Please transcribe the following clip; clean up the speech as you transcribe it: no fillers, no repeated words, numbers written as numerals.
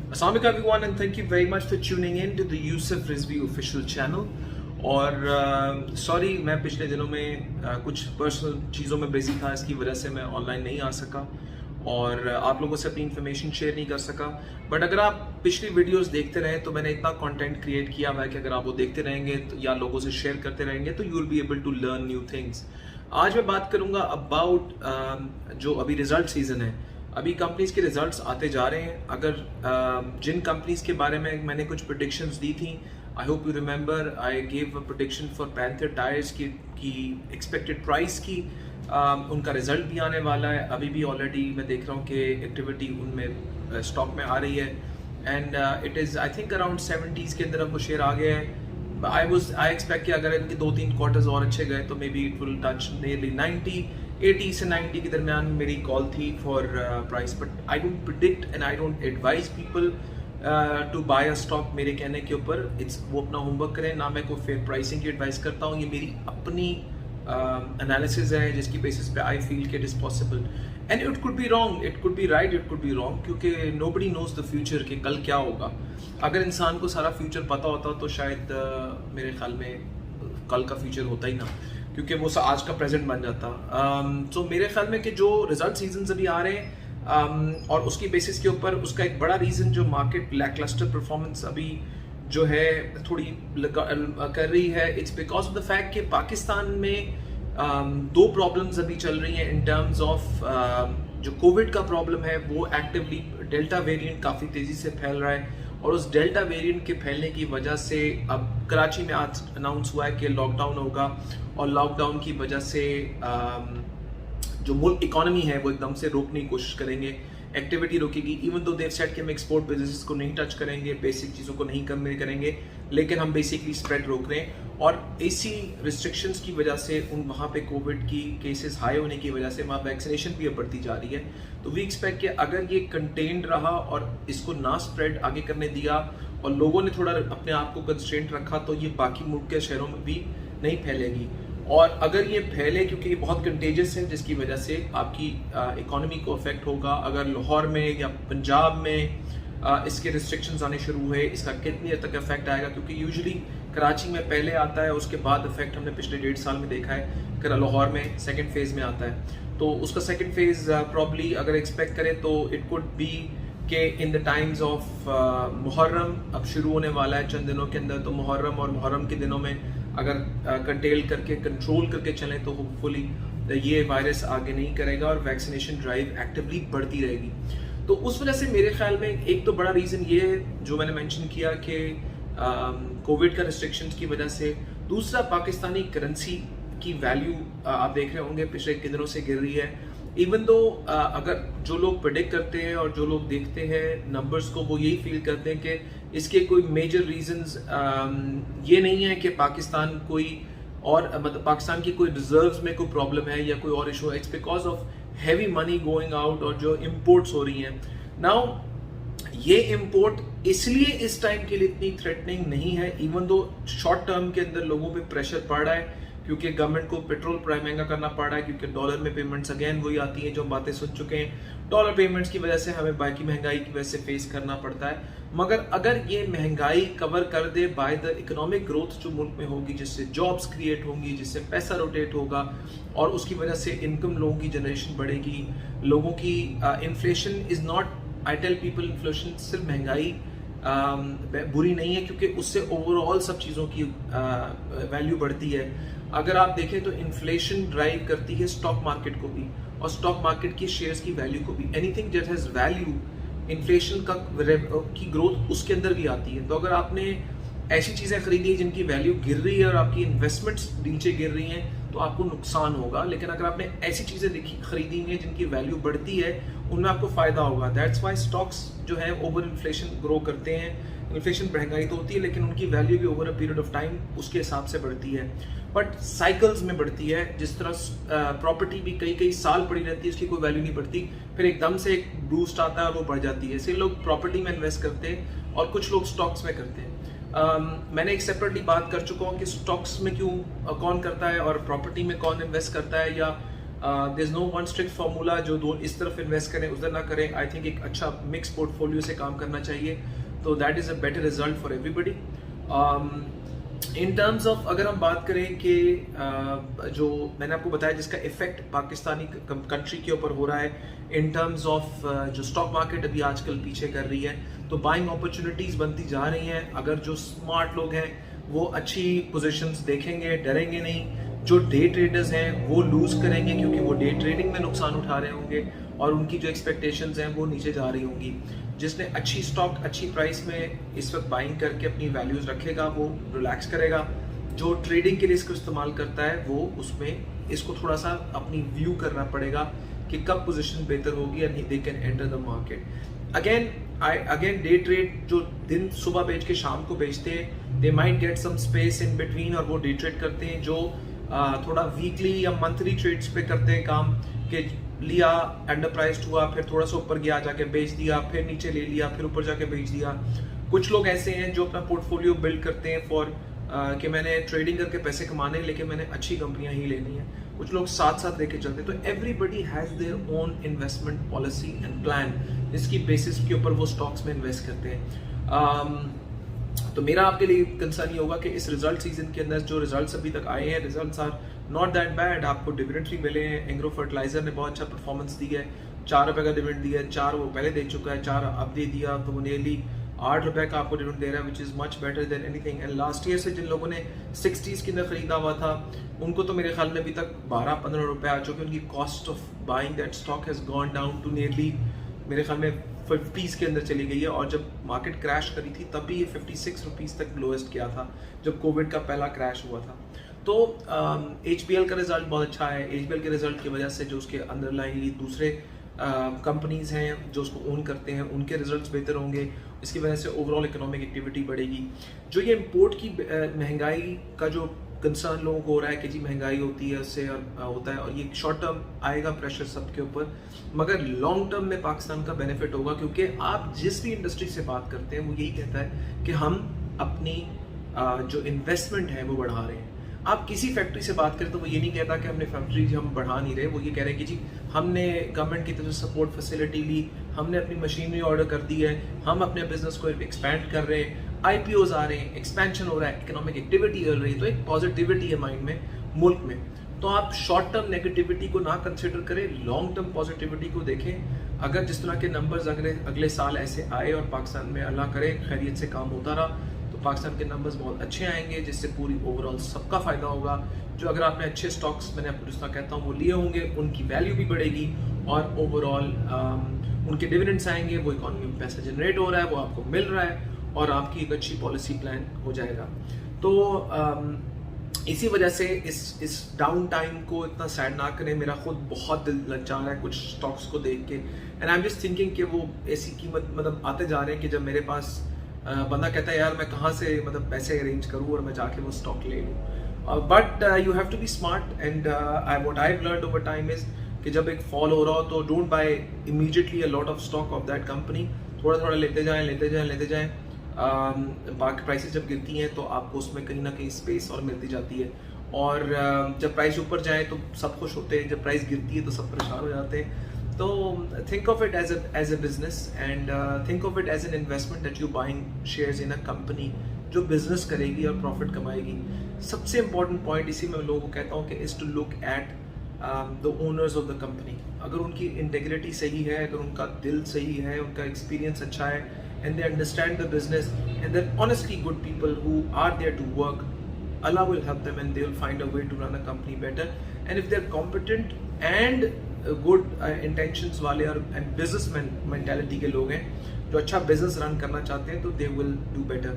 Assalamu alaikum everyone and thank you very much for tuning in to the Yusuf Rizvi official channel. और sorry मैं पिछले दिनों में कुछ पर्सनल चीज़ों में बिजी था, इसकी वजह से मैं ऑनलाइन नहीं आ सका और आप लोगों से अपनी इन्फॉर्मेशन शेयर नहीं कर सका। बट अगर आप पिछली वीडियोस देखते रहे तो मैंने इतना कंटेंट क्रिएट किया हुआ है कि अगर आप वो देखते रहेंगे तो या लोगों से शेयर करते रहेंगे तो you will be able to learn new things. आज मैं बात करूंगा अबाउट जो अभी रिजल्ट सीजन है, अभी कंपनीज के रिजल्ट्स आते जा रहे हैं। अगर जिन कंपनीज के बारे में मैंने कुछ प्रेडिक्शंस दी थी, I hope you remember, I gave a prediction for panther tyres की एक्सपेक्टेड प्राइस की। उनका रिजल्ट भी आने वाला है। अभी भी ऑलरेडी मैं देख रहा हूँ कि एक्टिविटी उनमें स्टॉक में आ रही है and it is I think around 70s के अंदर अब वो शेयर आ गया है। आई एक्सपेक्ट कि अगर इनके 2-3 क्वार्टर्स और अच्छे गए तो maybe it will touch nearly 80 से 90 के दरमियान मेरी कॉल थी for price. But I don't predict and I don't advise people to buy a stock मेरे कहने के ऊपर। इट्स वो अपना होमवर्क करें, ना मैं कोई फेयर प्राइसिंग की एडवाइस करता हूँ। ये मेरी अपनी एनालिसिस है जिसकी बेसिस पे आई फील कि it is possible and it could be wrong, it could be right, it could be wrong, क्योंकि नोबडी नोज द फ्यूचर कि कल क्या होगा। अगर इंसान को सारा फ्यूचर पता होता तो शायद मेरे ख्याल में कल का फ्यूचर होता ही ना, क्योंकि वो आज का प्रेजेंट बन जाता। तो मेरे ख्याल में कि जो रिजल्ट सीजन अभी आ रहे हैं और उसकी बेसिस के ऊपर उसका एक बड़ा रीज़न जो मार्केट लैकलस्टर परफॉर्मेंस अभी जो है थोड़ी कर रही है, it's because of the fact कि पाकिस्तान में दो प्रॉब्लम्स अभी चल रही हैं इन टर्म्स ऑफ जो कोविड का प्रॉब्लम है वो एक्टिवली डेल्टा वेरिएंट काफ़ी तेज़ी से फैल रहा है और उस डेल्टा वेरिएंट के फैलने की वजह से अब कराची में आज अनाउंस हुआ है कि लॉकडाउन होगा और लॉकडाउन की वजह से जो मुल्क इकोनॉमी है वो एकदम से रोकने की कोशिश करेंगे, एक्टिविटी रोकेगी। इवन तो देव सेट कि हम एक्सपोर्ट बिजनेस को नहीं टच करेंगे, बेसिक चीज़ों को नहीं करेंगे, लेकिन हम बेसिकली स्प्रेड रोक रहे हैं। और इसी रिस्ट्रिक्शंस की वजह से वहाँ पे कोविड की केसेस हाई होने की वजह से वहाँ वैक्सीनेशन भी अब बढ़ती जा रही है। तो वी एक्सपेक्ट कि अगर ये कंटेन्ड रहा और इसको ना स्प्रेड आगे करने दिया और लोगों ने थोड़ा अपने आप को कंस्ट्रेंट रखा तो ये बाकी मुल्क के शहरों में भी नहीं फैलेगी। और अगर ये फैले, क्योंकि ये बहुत कंटेजियस है जिसकी वजह से आपकी इकोनॉमी को अफेक्ट होगा। अगर लाहौर में या पंजाब में इसके रिस्ट्रिक्शंस आने शुरू हुए, इसका कितनी हद तक इफेक्ट आएगा, क्योंकि यूजुअली कराची में पहले आता है, उसके बाद इफेक्ट हमने पिछले 1.5 साल में देखा है कि लाहौर में सेकंड फेज में आता है। तो उसका सेकंड फेज प्रॉब्ली अगर एक्सपेक्ट करें तो इट कुड बी कि in the times of Muharram अब शुरू होने वाला है चंद दिनों के अंदर। तो मुहर्रम और मुहर्रम के दिनों में अगर कंटेल करके कंट्रोल करके चलें तो होपफुली ये वायरस आगे नहीं करेगा और वैक्सीनेशन ड्राइव एक्टिवली बढ़ती रहेगी। तो उस वजह से मेरे ख्याल में एक तो बड़ा रीज़न ये है जो मैंने मेंशन किया कि कोविड का रिस्ट्रिक्शंस की वजह से। दूसरा, पाकिस्तानी करेंसी की वैल्यू आप देख रहे होंगे पिछले किन दिनों से गिर रही है। इवन दो अगर जो लोग प्रेडिक्ट करते हैं और जो लोग देखते हैं नंबर्स को वो यही फील करते हैं कि इसके कोई मेजर रीजंस ये नहीं है कि पाकिस्तान कोई और मतलब पाकिस्तान की कोई रिजर्व्स में कोई प्रॉब्लम है या कोई और इशू है। It's because of heavy money going out और जो इम्पोर्ट्स हो रही हैं। नाउ ये इम्पोर्ट इसलिए इस टाइम के लिए इतनी थ्रेटनिंग नहीं है, इवन दो शॉर्ट टर्म के अंदर लोगों पे प्रेशर पड़ रहा है क्योंकि गवर्नमेंट को पेट्रोल प्राइस महंगा करना पड़ रहा है, क्योंकि डॉलर में पेमेंट्स अगेन वही आती हैं जो हम बातें सुन चुके हैं। डॉलर पेमेंट्स की वजह से हमें बाकी महंगाई की वजह से फेस करना पड़ता है। मगर अगर ये महंगाई कवर कर दे बाय द इकोनॉमिक ग्रोथ जो मुल्क में होगी, जिससे जॉब्स क्रिएट होंगी, जिससे पैसा रोटेट होगा और उसकी वजह से इनकम लोगों की जनरेशन बढ़ेगी, लोगों की inflation is not, I tell people, inflation सिर्फ महंगाई बुरी नहीं है, क्योंकि उससे ओवरऑल सब चीज़ों की वैल्यू बढ़ती है। अगर आप देखें तो इन्फ्लेशन ड्राइव करती है स्टॉक मार्केट को भी और स्टॉक मार्केट की शेयर्स की वैल्यू को भी। Anything that has value, inflation की ग्रोथ उसके अंदर भी आती है। तो अगर आपने ऐसी चीज़ें खरीदी जिनकी वैल्यू गिर रही है और आपकी इन्वेस्टमेंट्स नीचे गिर रही हैं तो आपको नुकसान होगा। लेकिन अगर आपने ऐसी चीज़ें खरीदी हैं जिनकी वैल्यू बढ़ती है, उनमें आपको फ़ायदा होगा। दैट्स वाई स्टॉक्स जो है ओवर इन्फ्लेशन ग्रो करते हैं। इन्फ्लेशन महंगाई तो होती है लेकिन उनकी वैल्यू भी over a period of time उसके हिसाब से बढ़ती है, बट साइकिल्स में बढ़ती है। जिस तरह प्रॉपर्टी भी कई साल पड़ी रहती है, उसकी कोई वैल्यू नहीं बढ़ती, फिर एकदम से एक बूस्ट आता है और वो बढ़ जाती है। इसलिए लोग प्रॉपर्टी में इन्वेस्ट करते हैं और कुछ लोग स्टॉक्स में करते हैं। मैंने एक सेपरेटली बात कर चुका हूँ कि स्टॉक्स में क्यों कौन करता है और प्रॉपर्टी में कौन इन्वेस्ट करता है, या there is no one strict formula जो दो इस तरफ इन्वेस्ट करें उधर ना करें. आई थिंक एक अच्छा मिक्स पोर्टफोलियो से काम करना चाहिए, तो that is a better result for everybody. In terms of अगर हम बात करें कि जो मैंने आपको बताया जिसका इफेक्ट पाकिस्तानी कंट्री के ऊपर हो रहा है इन टर्म्स ऑफ जो स्टॉक मार्केट अभी आजकल पीछे कर रही है, तो बाइंग अपॉर्चुनिटीज बनती जा रही हैं. अगर जो स्मार्ट लोग हैं वो अच्छी पोजीशंस देखेंगे, डरेंगे नहीं. जो डे ट्रेडर्स हैं वो लूज करेंगे क्योंकि वो डे ट्रेडिंग में नुकसान उठा रहे होंगे और उनकी जो एक्सपेक्टेशंस हैं वो नीचे जा रही होंगी. जिसने अच्छी स्टॉक अच्छी प्राइस में इस वक्त बाइंग करके अपनी वैल्यूज रखेगा वो रिलैक्स करेगा. जो ट्रेडिंग के लिए इसको इस्तेमाल करता है वो उसमें इसको थोड़ा सा अपनी व्यू करना पड़ेगा कि कब पोजीशन बेहतर होगी and they can enter the market. Again day trade जो दिन सुबह बेच के शाम को बेचते हैं, they might get some space in between और वो डे ट्रेड करते हैं. जो थोड़ा वीकली या मंथली ट्रेड्स पे करते हैं काम कि लिया अंडर प्राइस्ड हुआ, फिर थोड़ा सा ऊपर गया जाके बेच दिया, फिर नीचे ले लिया, फिर ऊपर जाके बेच दिया. कुछ लोग ऐसे हैं जो अपना पोर्टफोलियो बिल्ड करते हैं फॉर कि मैंने ट्रेडिंग करके पैसे कमाने लेकिन मैंने अच्छी कंपनियां ही लेनी है. कुछ लोग साथ साथ लेके चलते हैं. तो everybody has their own investment policy and plan जिसकी बेसिस के ऊपर वो स्टॉक्स में इन्वेस्ट करते हैं. तो मेरा आपके लिए कंसर्न ये होगा कि इस रिजल्ट सीजन के अंदर जो रिजल्ट्स अभी तक आए हैं, results are not that bad. आपको डिविडेंड भी मिले हैं. एंग्रो फर्टिलाइजर ने बहुत अच्छा परफॉर्मेंस दी है. 4 रुपए का डिविडेंड दिया है. 4 वो पहले दे चुका है, 4 अब दे दिया, तो वो नियरली 8 रुपए का आपको डिविडेंड दे रहा है, which is much better than anything. And last year से जिन लोगों ने 60s के अंदर खरीदा हुआ था उनको तो मेरे ख्याल में अभी तक 12-15 रुपए आ चुके. उनकी cost of buying that stock has gone down to nearly मेरे ख्याल में 50s के अंदर चली गई है. और जब मार्केट क्रैश करी थी तब भी ये 56 रुपीज़ तक लोएस्ट किया था जब कोविड का पहला क्रैश हुआ था. तो HBL का रिजल्ट बहुत अच्छा है. HBL के रिजल्ट की वजह से जो उसके अंडरलाइंगली दूसरे कंपनीज हैं जो उसको ओन करते हैं उनके रिजल्ट्स बेहतर होंगे. इसकी वजह से ओवरऑल इकोनॉमिक एक्टिविटी बढ़ेगी. जो ये इम्पोर्ट की महंगाई का जो कंसर्न लोगों को हो रहा है कि जी महंगाई होती है उससे और होता है, और ये शॉर्ट टर्म आएगा प्रेशर सबके ऊपर, मगर लॉन्ग टर्म में पाकिस्तान का बेनिफिट होगा. क्योंकि आप जिस भी इंडस्ट्री से बात करते हैं वो यही कहता है कि हम अपनी जो इन्वेस्टमेंट है वो बढ़ा रहे हैं. आप किसी फैक्ट्री से बात करें तो वो ये नहीं कहता कि हमने फैक्ट्री हम बढ़ा नहीं रहे. वो ये कह रहे हैं कि जी हमने गवर्नमेंट की तरफ से सपोर्ट फैसिलिटी ली, हमने अपनी मशीनरी ऑर्डर कर दी है, हम अपने बिजनेस को एक्सपैंड कर रहे हैं, IPOs आ रहे हैं, एक्सपेंशन हो रहा है, इकोनॉमिक एक्टिविटी हो रही है. तो एक पॉजिटिविटी है माइंड में मुल्क में. तो आप शॉर्ट टर्म नेगेटिविटी को ना कंसिडर करें, लॉन्ग टर्म पॉजिटिविटी को देखें. अगर जिस तरह के नंबर्स अगले साल ऐसे आए और पाकिस्तान में अल्लाह करे खैरियत से काम होता रहा तो पाकिस्तान के नंबर्स बहुत अच्छे आएंगे जिससे पूरी ओवरऑल सबका फ़ायदा होगा. जो अगर आपने अच्छे स्टॉक्स मैंने आपको जिस तरह कहता हूँ वो लिए होंगे उनकी वैल्यू भी बढ़ेगी और ओवरऑल उनके डिविडेंड्स आएंगे, वो इकॉनमी में पैसा जनरेट हो रहा है वो आपको मिल रहा है और आपकी एक अच्छी पॉलिसी प्लान हो जाएगा. तो इसी वजह से इस डाउन टाइम को इतना सैड ना करें. मेरा खुद बहुत दिल ललचा रहा है कुछ स्टॉक्स को देख के and I am just thinking कि वो ऐसी कीमत मतलब आते जा रहे हैं कि जब मेरे पास बंदा कहता है यार मैं कहाँ से मतलब पैसे अरेंज करूँ और मैं जाके वो स्टॉक ले लूँ. But you have to be smart and what I have learned over time is कि जब एक फॉल हो रहा हो तो don't buy immediately a lot of stock of that company. थोड़ा थोड़ा लेते जाएं. बाकी प्राइसेस जब गिरती हैं तो आपको उसमें कहीं ना कहीं स्पेस और मिलती जाती है. और जब प्राइस ऊपर जाए तो सब खुश होते हैं, जब प्राइस गिरती है तो सब परेशान हो जाते हैं. तो think of it as a business and think of it as an investment that you buying shares in a company जो बिजनेस करेगी और प्रॉफिट कमाएगी. सबसे इंपॉर्टेंट पॉइंट इसी में लोगों को कहता हूँ कि is to look at the owners of the company. अगर उनकी इंटेग्रिटी सही है, अगर उनका दिल सही है, उनका एक्सपीरियंस अच्छा है and they understand the business and they're honestly good people who are there to work, Allah will help them and they'll find a way to run a company better. And if they're competent and good intentions वाले और and businessman mentality के लोग हैं जो अच्छा business run करना चाहते हैं तो they will do better.